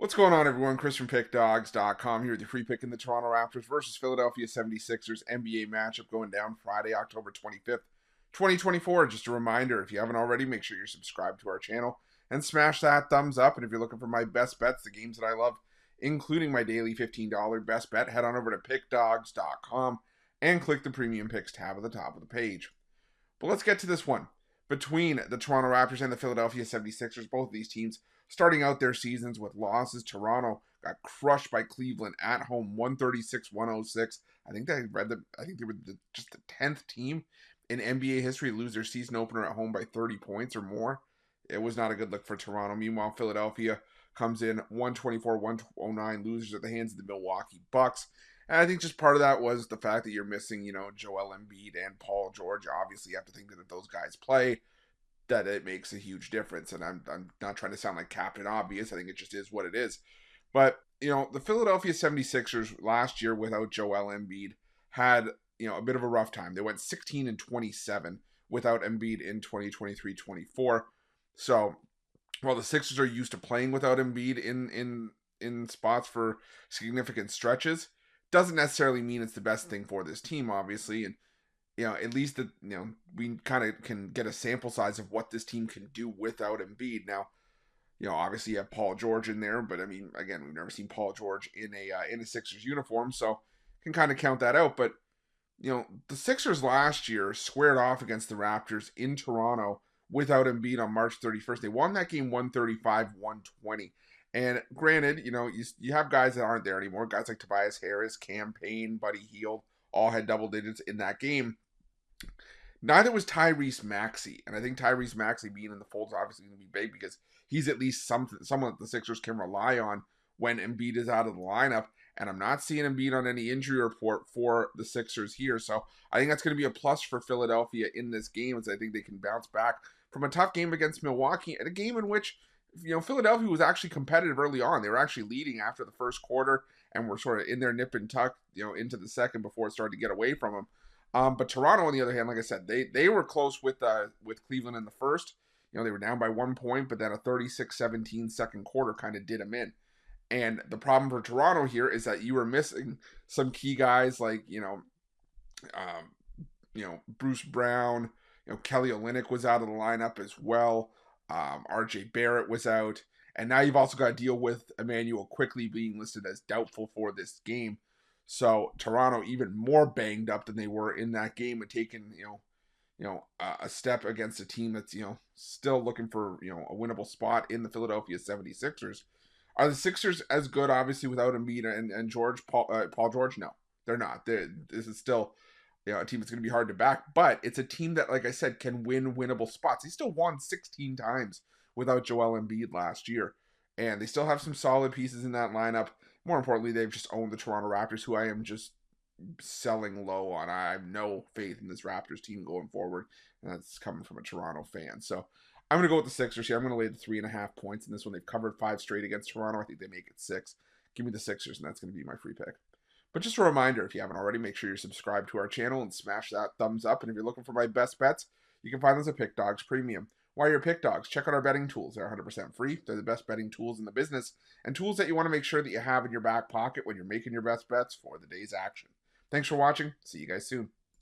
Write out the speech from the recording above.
What's going on, everyone? Chris from Pickdawgz.com here with your free pick in the Toronto Raptors versus Philadelphia 76ers NBA matchup going down Friday, October 25th, 2024. Just a reminder, if you haven't already, make sure you're subscribed to our channel and smash that thumbs up. And if you're looking for my best bets, the games that I love, including my daily $15 best bet, head on over to Pickdawgz.com and click the Premium Picks tab at the top of the page. But let's get to this one. Between the Toronto Raptors and the Philadelphia 76ers, both of these teams starting out their seasons with losses. Toronto got crushed by Cleveland at home, 136-106. I think they were just the 10th team in NBA history to lose their season opener at home by 30 points or more. It was not a good look for Toronto. Meanwhile, Philadelphia comes in 124-109, losers at the hands of the Milwaukee Bucks. And I think just part of that was the fact that you're missing, Joel Embiid and Paul George. Obviously, you have to think that if those guys play, that it makes a huge difference. And I'm not trying to sound like Captain Obvious. I think it just is what it is. But, the Philadelphia 76ers last year without Joel Embiid had, a bit of a rough time. They went 16-27 without Embiid in 2023-24. So while the Sixers are used to playing without Embiid in spots for significant stretches, doesn't necessarily mean it's the best thing for this team, obviously. And, at least we kind of can get a sample size of what this team can do without Embiid. Now, obviously you have Paul George in there, but I mean, again, we've never seen Paul George in a Sixers uniform, so can kind of count that out. But, the Sixers last year squared off against the Raptors in Toronto without Embiid on March 31st. They won that game 135-120. And granted, you have guys that aren't there anymore. Guys like Tobias Harris, Cam Payne, Buddy Hield, all had double digits in that game. Neither was Tyrese Maxey. And I think Tyrese Maxey being in the fold is obviously going to be big because he's at least someone that the Sixers can rely on when Embiid is out of the lineup. And I'm not seeing Embiid on any injury report for the Sixers here. So I think that's going to be a plus for Philadelphia in this game, as I think they can bounce back from a tough game against Milwaukee, and a game in which Philadelphia was actually competitive early on. They were actually leading after the first quarter and were sort of in their nip and tuck, into the second before it started to get away from them. But Toronto, on the other hand, like I said, they were close with Cleveland in the first. They were down by 1 point, but then a 36-17 second quarter kind of did them in. And the problem for Toronto here is that you were missing some key guys like, Bruce Brown, Kelly Olynyk was out of the lineup as well. RJ Barrett was out. And now you've also got to deal with Emmanuel Quickly being listed as doubtful for this game. So Toronto even more banged up than they were in that game and taking, a step against a team that's, still looking for, a winnable spot in the Philadelphia 76ers. Are the Sixers as good, obviously, without Embiid and Paul George? No, they're not. This is still a team that's going to be hard to back, but it's a team that, like I said, can win winnable spots. They still won 16 times without Joel Embiid last year, and they still have some solid pieces in that lineup. More importantly, they've just owned the Toronto Raptors, who I am just selling low on. I have no faith in this Raptors team going forward, and that's coming from a Toronto fan. So I'm going to go with the Sixers here. I'm going to lay the 3.5 points in this one. They've covered 5 straight against Toronto. I think they make it 6. Give me the Sixers, and that's going to be my free pick. But just a reminder, if you haven't already, make sure you're subscribed to our channel and smash that thumbs up. And if you're looking for my best bets, you can find those at Pick Dawgz Premium. While you're at Pick Dawgz, check out our betting tools. They're 100% free. They're the best betting tools in the business, and tools that you want to make sure that you have in your back pocket when you're making your best bets for the day's action. Thanks for watching. See you guys soon.